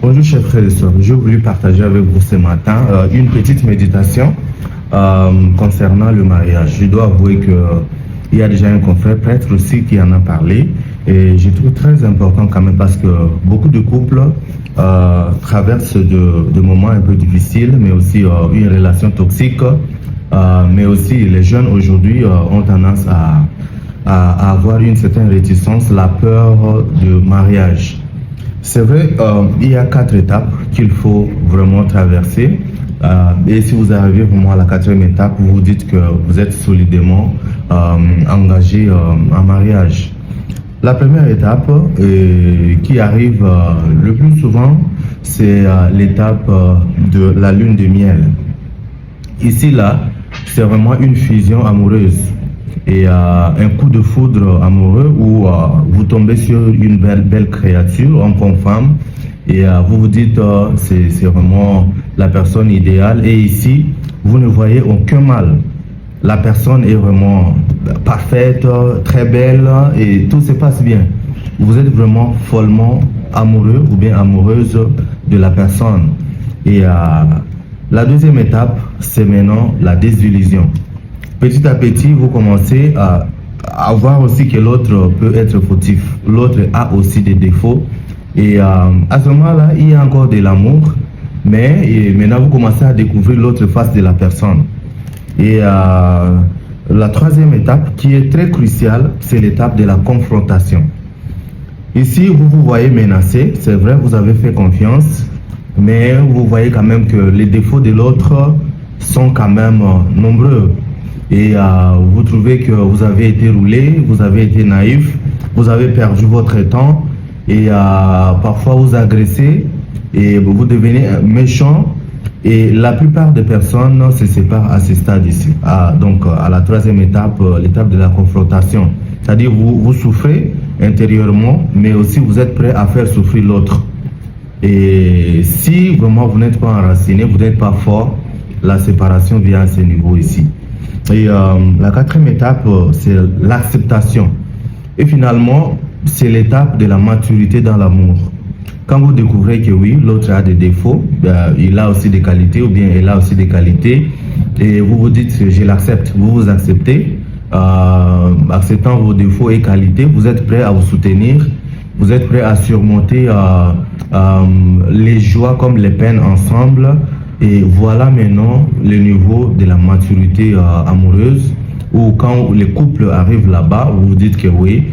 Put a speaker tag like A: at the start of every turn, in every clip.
A: Bonjour chers frères et sœurs, j'ai voulu partager avec vous ce matin une petite méditation concernant le mariage. Je dois avouer qu'il y a déjà un confrère prêtre aussi qui en a parlé et je trouve très important quand même parce que beaucoup de couples traversent de moments un peu difficiles, mais aussi une relation toxique, mais aussi les jeunes aujourd'hui ont tendance à avoir une certaine réticence, la peur du mariage. C'est vrai, il y a 4 étapes qu'il faut vraiment traverser. Et si vous arrivez vraiment à la 4e étape, vous vous dites que vous êtes solidement engagé en mariage. La première étape qui arrive le plus souvent, c'est l'étape de la lune de miel. Ici, là, c'est vraiment une fusion amoureuse. Et un coup de foudre amoureux où vous tombez sur une belle créature, homme comme femme, et vous vous dites c'est vraiment la personne idéale. Et ici, vous ne voyez aucun mal. La personne est vraiment parfaite, très belle, et tout se passe bien. Vous êtes vraiment follement amoureux ou bien amoureuse de la personne. Et la deuxième étape, c'est maintenant la désillusion. Petit à petit, vous commencez à voir aussi que l'autre peut être fautif. L'autre a aussi des défauts. Et à ce moment-là, il y a encore de l'amour. Mais maintenant, vous commencez à découvrir l'autre face de la personne. Et la troisième étape, qui est très cruciale, c'est l'étape de la confrontation. Ici, vous vous voyez menacé. C'est vrai, vous avez fait confiance. Mais vous voyez quand même que les défauts de l'autre sont quand même nombreux. Et vous trouvez que vous avez été roulé, vous avez été naïf, vous avez perdu votre temps et parfois vous agressez et vous devenez méchant. Et la plupart des personnes se séparent à ce stade ici. Donc à la troisième étape, l'étape de la confrontation. C'est-à-dire vous souffrez intérieurement, mais aussi vous êtes prêt à faire souffrir l'autre. Et si vraiment vous n'êtes pas enraciné, vous n'êtes pas fort, la séparation vient à ce niveau ici. Et la 4e étape, c'est l'acceptation. Et finalement, c'est l'étape de la maturité dans l'amour. Quand vous découvrez que oui, l'autre a des défauts, il a aussi des qualités, ou bien elle a aussi des qualités, et vous vous dites, je l'accepte, vous vous acceptez, acceptant vos défauts et qualités, vous êtes prêt à vous soutenir, vous êtes prêt à surmonter les joies comme les peines ensemble. Et voilà maintenant le niveau de la maturité amoureuse où quand les couples arrivent là-bas, vous vous dites que oui,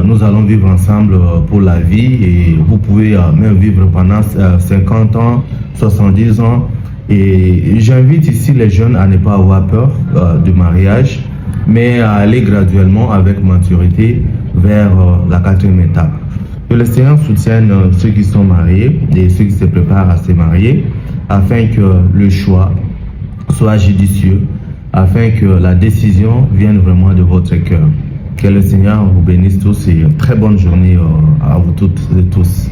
A: nous allons vivre ensemble pour la vie et vous pouvez même vivre pendant 50 ans, 70 ans. Et j'invite ici les jeunes à ne pas avoir peur du mariage, mais à aller graduellement avec maturité vers la 4e étape. Que le Seigneur soutienne ceux qui sont mariés et ceux qui se préparent à se marier, afin que le choix soit judicieux, afin que la décision vienne vraiment de votre cœur. Que le Seigneur vous bénisse tous et très bonne journée à vous toutes et tous.